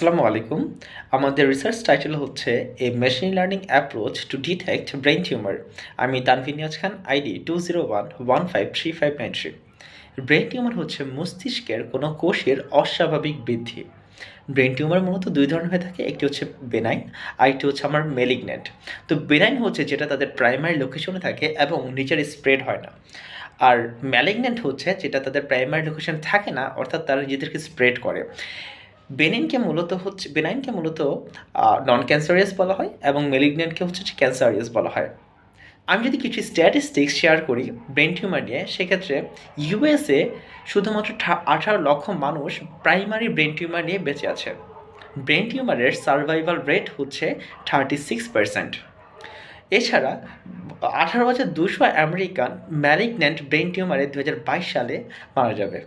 আসসালামু আলাইকুম। আমাদের রিসার্চ টাইটেল হচ্ছে a machine learning approach to detect brain tumour. আমি Tanvir Niaz Khan, ID 201153593। Brain tumour হচ্ছে মস্তিষ্কের কোনো কোষের অস্বাভাবিক বৃদ্ধি। ব্রেইন টিউমার মূলত দুই ধরনের হয়ে থাকে, একটি হচ্ছে বেনাইন, আরেকটি হচ্ছে আমার মেলিগন্যান্ট। তো বেনাইন হচ্ছে যেটা তাদের প্রাইমারি লোকেশনে থাকে এবং নিচের স্প্রেড হয় না, আর ম্যালিগন্যান্ট হচ্ছে যেটা তাদের প্রাইমারি লোকেশন থাকে না, অর্থাৎ তারা নিজেদেরকে স্প্রেড করে। বেনাইনকে মূলত নন ক্যান্সারিয়াস বলা হয় এবং মেলিগন্যান্টকে হচ্ছে ক্যান্সারিয়াস বলা হয়। আমি যদি কিছু স্ট্যাটিস্টিক্স শেয়ার করি ব্রেন টিউমার নিয়ে, সেক্ষেত্রে ইউএসএ শুধুমাত্র 18 লক্ষ মানুষ প্রাইমারি ব্রেন টিউমার নিয়ে বেঁচে আছে। ব্রেন টিউমারের সার্ভাইভাল রেট হচ্ছে 36%। এছাড়া 18,200 আমেরিকান ম্যালিগন্যান্ট ব্রেন টিউমারে 2022 সালে মারা যাবে।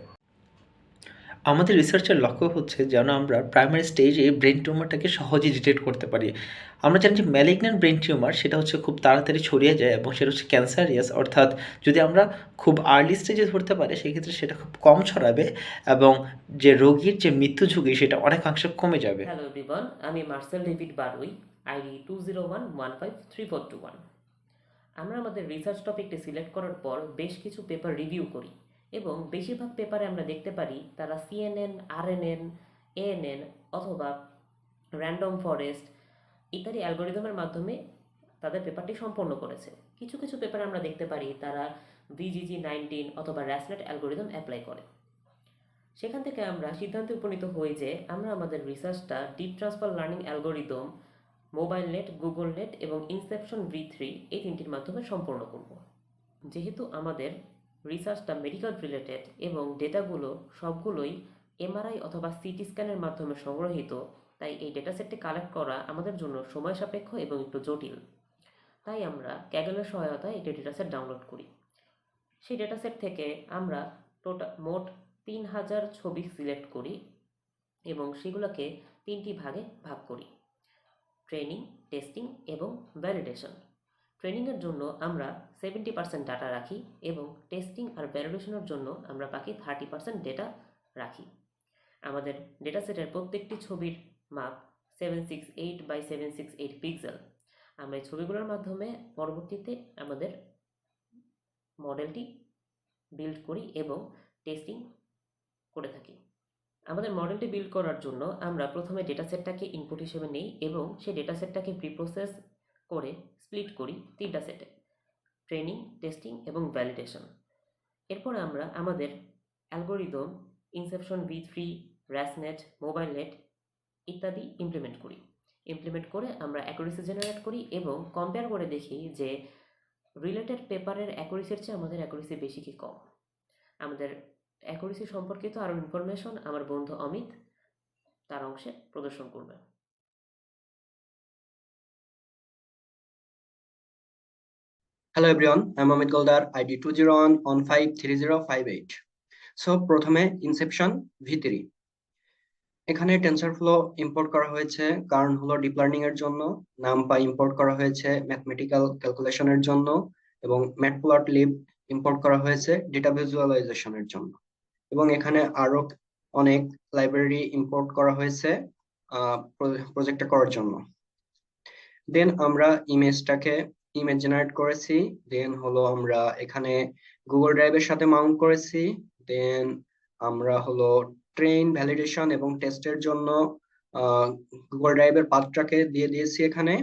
আমাদের রিসার্চের লক্ষ্য হচ্ছে যেন আমরা প্রাইমারি স্টেজে ব্রেন টিউমারটাকে সহজেই ডিটেক্ট করতে পারি। আমরা জানি যে ম্যালিগন্যান্ট ব্রেন টিউমার সেটা হচ্ছে খুব তাড়াতাড়ি ছড়িয়ে যায় এবং সেটা হচ্ছে ক্যান্সারিয়াস, অর্থাৎ যদি আমরা খুব আর্লি স্টেজে ধরতে পারি সেক্ষেত্রে সেটা খুব কম ছড়াবে এবং যে রোগীর যে মৃত্যু ঝুঁকি সেটা অনেকাংশে কমে যাবে। হ্যালো এভরিওয়ান, আমি মার্সেল ডেভিড বারুই, আইডি 201153421। আমরা আমাদের রিসার্চ টপিকটি সিলেক্ট করার পর বেশ কিছু পেপার রিভিউ করি এবং বেশিরভাগ পেপারে আমরা দেখতে পারি তারা সিএনএন, আরএনএন, এএনএন অথবা র্যান্ডম ফরেস্ট ইত্যাদি অ্যালগোরিদমের মাধ্যমে তাদের পেপারটি সম্পন্ন করেছে। কিছু কিছু পেপারে আমরা দেখতে পারি তারা VGG19 অথবা র্যাসনেট অ্যালগোরিদম অ্যাপ্লাই করে। সেখান থেকে আমরা সিদ্ধান্তে উপনীত হই যে আমরা আমাদের রিসার্চটা deep transfer learning algorithm, mobile net, Google net এবং ইনসেপশন V3 এই তিনটির মাধ্যমে সম্পন্ন করব। যেহেতু আমাদের রিসার্চটা মেডিকেল রিলেটেড এবং ডেটাগুলো সবগুলোই এমআরআই অথবা সিটি স্ক্যানের মাধ্যমে সংগ্রহীত, তাই এই ডেটাসেটটি কালেক্ট করা আমাদের জন্য সময় সাপেক্ষ এবং একটু জটিল। তাই আমরা ক্যাগলের সহায়তায় একটি ডেটাসেট ডাউনলোড করি। সেই ডেটাসেট থেকে আমরা মোট 3000 ছবি সিলেক্ট করি এবং সেগুলোকে তিনটি ভাগে ভাগ করি: ট্রেনিং, টেস্টিং এবং ভ্যালিডেশন। ট্রেনিংয়ের জন্য আমরা 70% ডাটা রাখি এবং টেস্টিং আর ভ্যালিডেশনের জন্য আমরা বাকি 30% ডেটা রাখি। আমাদের ডেটাসেটের প্রত্যেকটি ছবির মাপ 768 বাই 768 পিক্সেল। আমরা এই ছবিগুলোর মাধ্যমে পরবর্তীতে আমাদের মডেলটি বিল্ড করি এবং টেস্টিং করে থাকি। আমাদের মডেলটি বিল্ড করার জন্য আমরা প্রথমে ডেটাসেটটাকে ইনপুট হিসেবে নেই এবং সেই ডেটাসেটটাকে প্রিপ্রসেস করে স্প্লিট করি তিনটা সেটে: ট্রেনিং, টেস্টিং এবং ভ্যালিডেশন। এরপর আমরা আমাদের algorithm inception V3, resnet, mobile net ইত্যাদি ইমপ্লিমেন্ট করে আমরা অ্যাকুরেসি জেনারেট করি এবং কম্পেয়ার করে দেখি যে রিলেটেড পেপারের অ্যাকুরেসির চেয়ে আমাদের অ্যাকুরেসি বেশি কি কম। আমাদের অ্যাকুরেসি সম্পর্কিত আরও ইনফরমেশন আমার বন্ধু অমিত তার অংশে প্রদর্শন করবে। Hello everyone, I'm Amit Goldar, ID 201153058. So প্রথমে ইনসেপশন V3। এখানে টেনসরফ্লো ইম্পোর্ট করা হয়েছে কারণ হলো ডিপ লার্নিং এর জন্য, নামপাই ইম্পোর্ট করা হয়েছে ম্যাথমেটিক্যাল ক্যালকুলেশনের জন্য এবং ম্যাটপ্লটলিব ইম্পোর্ট করা হয়েছে ডেটা ভিজুয়ালাইজেশনের জন্য। এবং এখানে আরো অনেক লাইব্রেরি ইম্পোর্ট করা হয়েছে প্রজেক্টটা করার জন্য। দেন আমরা ইমেজ জেনারেট করেছি। দেন হলো আমরা এখানে গুগল ড্রাইভের সাথে মাউন্ট করেছি। দেন আমরা হলো ট্রেন, ভ্যালিডেশন এবং টেস্টের জন্য গুগল ড্রাইভের পাথটাকে দিয়ে দিয়েছি এখানে।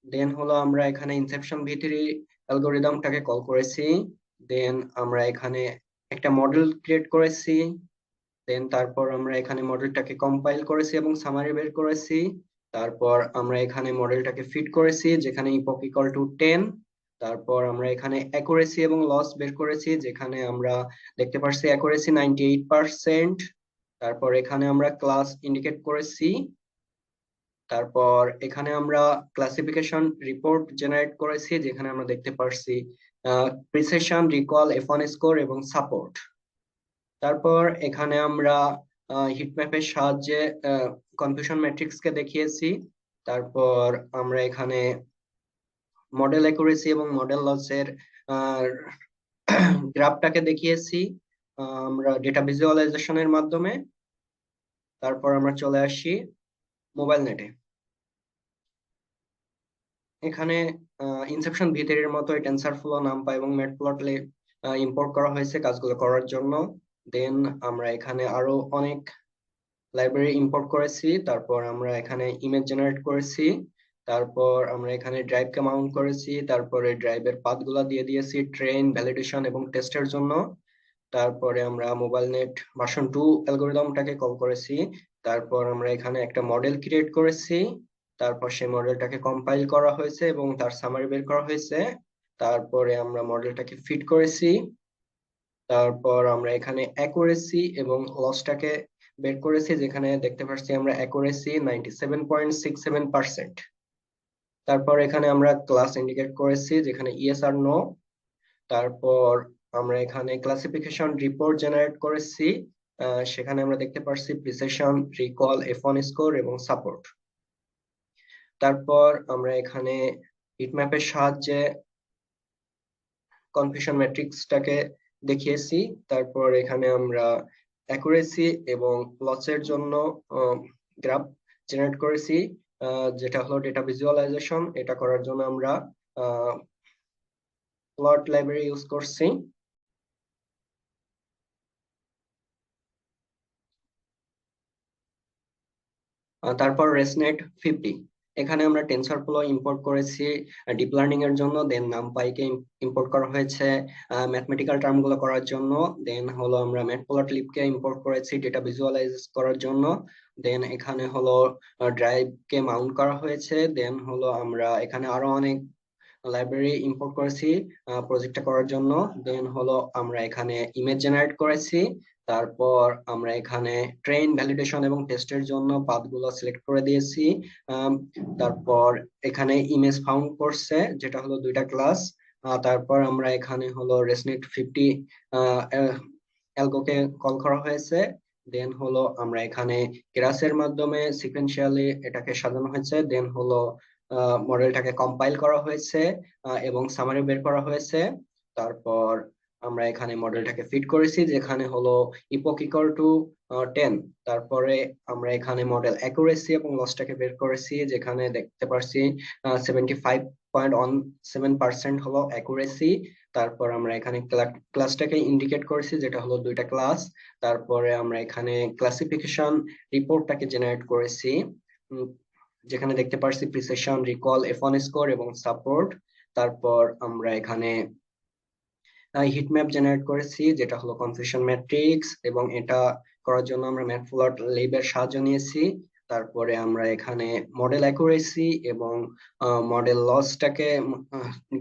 দেন হলো আমরা এখানে ইনসেপশন V3 অ্যালগোরিদমটাকে কল করেছি। দেন আমরা এখানে একটা মডেল ক্রিয়েট করেছি। দেন তারপর আমরা এখানে মডেলটাকে কম্পাইল করেছি এবং সামারি বের করেছি। তারপর আমরা এখানে মডেলটাকে ফিট করেছি যেখানে ইপক ইকুয়াল টু 10। তারপর আমরা এখানে অ্যাকুরেসি এবং লস বের করেছি যেখানে আমরা দেখতে পাচ্ছি অ্যাকুরেসি 98%। তারপর এখানে আমরা ক্লাস ইন্ডিকেট করেছি। তারপর এখানে আমরা ক্লাসিফিকেশন রিপোর্ট জেনারেট করেছি যেখানে আমরা দেখতে পাচ্ছি প্রিসিশন, রিকল, F1 স্কোর এবং সাপোর্ট। তারপর এখানে আমরা হিটম্যাপের সাহায্যে কনফিউশন ম্যাট্রিক্স কে দেখিয়েছি। তারপর আমরা এখানে মডেল অ্যাকুরেসি এবং মডেল লসের গ্রাফটাকে দেখিয়েছি আমরা ডেটা ভিজুয়ালাইজেশনের মাধ্যমে। তারপর আমরা চলে আসি মোবাইল নেটে। এখানে ইনসেপশন ভি3 এর মতোই টেনসরফ্লো, নামপাই এবং ম্যাটপ্লটলিব ইম্পোর্ট করা হয়েছে কাজগুলো করার জন্য। দেন আমরা এখানে আরো অনেক লাইব্রেরি ইম্পোর্ট করেছি। তারপর আমরা এখানে ইমেজ জেনারেট করেছি। তারপর আমরা এখানে ড্রাইভকে মাউন্ট করেছি। তারপরে ড্রাইভের পাথগুলা দিয়ে দিয়েছি ট্রেন, ভ্যালিডেশন এবং টেস্টের জন্য। তারপরে আমরা মোবাইল নেট ভার্সন 2 অ্যালগোরিদমটাকে কল করেছি। তারপর আমরা এখানে একটা মডেল ক্রিয়েট করেছি। তারপর সেই মডেলটাকে কম্পাইল করা হয়েছে এবং তার সামারি বের করা হয়েছে। তারপরে আমরা মডেলটাকে ফিট করেছি। তারপর আমরা এখানে অ্যাকুরেসি এবং লসটাকে বের করেছি, যেখানে দেখতে পাচ্ছি আমরা অ্যাকুরেসি 97.67%। তারপর এখানে আমরা ক্লাস ইন্ডিকেট করেছি, যেখানে ইয়েস আর নো। তারপর আমরা এখানে ক্লাসিফিকেশন রিপোর্ট জেনারেট করেছি, সেখানে আমরা দেখতে পাচ্ছি প্রিসিশন, রিকল, F1 স্কোর এবং সাপোর্ট। তারপর আমরা এখানে হিটম্যাপের সাহায্যে কনফিউশন ম্যাট্রিক্সটাকে দেখিয়েছি। তারপর এখানে আমরা অ্যাকুরেসি এবং লসের জন্য গ্রাফ জেনারেট করেছি, যেটা হলো ডেটা ভিজুয়ালাইজেশন। এটা করার জন্য আমরা প্লট লাইব্রেরি ইউজ করছি। তারপর ResNet 50, এখানে আমরা টেনসরফ্লো ইম্পোর্ট করেছি ডিপ লার্নিং এর জন্য। দেন নামপাইকে ইম্পোর্ট করা হয়েছে ম্যাথমেটিক্যাল টার্ম গুলো করার জন্য। দেন হলো আমরা ম্যাটপ্লটলিবকে ইম্পোর্ট করেছি ডেটা ভিজুয়ালাইজ করার জন্য। দেন এখানে হলো ড্রাইভকে মাউন্ট করা হয়েছে। দেন হলো আমরা এখানে আরো অনেক লাইব্রেরি ইম্পোর্ট করেছি প্রজেক্টটা করার জন্য। দেন হলো আমরা এখানে ইমেজ জেনারেট করেছি। তারপর আমরা এখানে ট্রেন, ভ্যালিডেশন এবং টেস্টের জন্য পাথগুলো সিলেক্ট করে দিয়েছি। তারপর এখানে ইমেজ ফাউন্ড করছে, যেটা হলো 2টা ক্লাস। তারপর আমরা এখানে হলো ResNet 50 অ্যালগোকে কল করা হয়েছে। দেন হলো আমরা এখানে কেরাসের মাধ্যমে সিকোয়েন্সিয়ালি এটাকে সাজানো হয়েছে। দেন হলো মডেলটাকে কম্পাইল করা হয়েছে এবং সামারি বের করা হয়েছে। তারপর আমরা এখানে মডেলটাকে ফিট করেছি, যেখানে হলো ইপোক ইকুয়াল টু 10। তারপরে আমরা এখানে মডেল অ্যাকুরেসি এবং লসটাকে বের করেছি, যেখানে দেখতে পাচ্ছি 75.17% হলো অ্যাকুরেসি। তারপর আমরা এখানে ক্লাসটাকে ইন্ডিকেট করেছি, যেটা হলো 2টা ক্লাস। তারপরে আমরা এখানে ক্লাসিফিকেশন রিপোর্টটাকে জেনারেট করেছি, যেখানে দেখতে পাচ্ছি প্রিসিশন, রিকল, F1 স্কোর এবং সাপোর্ট। তারপর আমরা এখানে হিটম্যাপ জেনারেট করেছি, যেটা হলো কনফিউশন ম্যাট্রিক্স, এবং এটা করার জন্য আমরা ম্যাটপ্লটলিবের সাহায্য নিয়েছি। তারপরে আমরা এখানে মডেল অ্যাকুরেসি এবং মডেল লসটাকে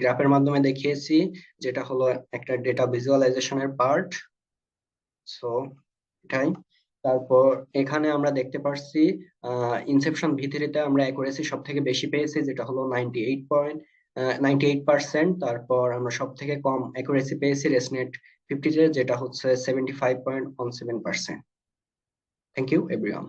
গ্রাফের মাধ্যমে দেখিয়েছি, যেটা হলো একটা ডেটা ভিজুয়ালাইজেশনের পার্ট। সো এটাই। তারপর এখানে আমরা দেখতে পাচ্ছি ইনসেপশন ভি3-তে আমরা অ্যাকুরেসি সব থেকে বেশি পেয়েছি, যেটা হলো 98%। তারপর আমরা সব থেকে কম অ্যাকুরেসি পেয়েছি ResNet 50-তে, যেটা হচ্ছে 75.17%। Thank you everyone.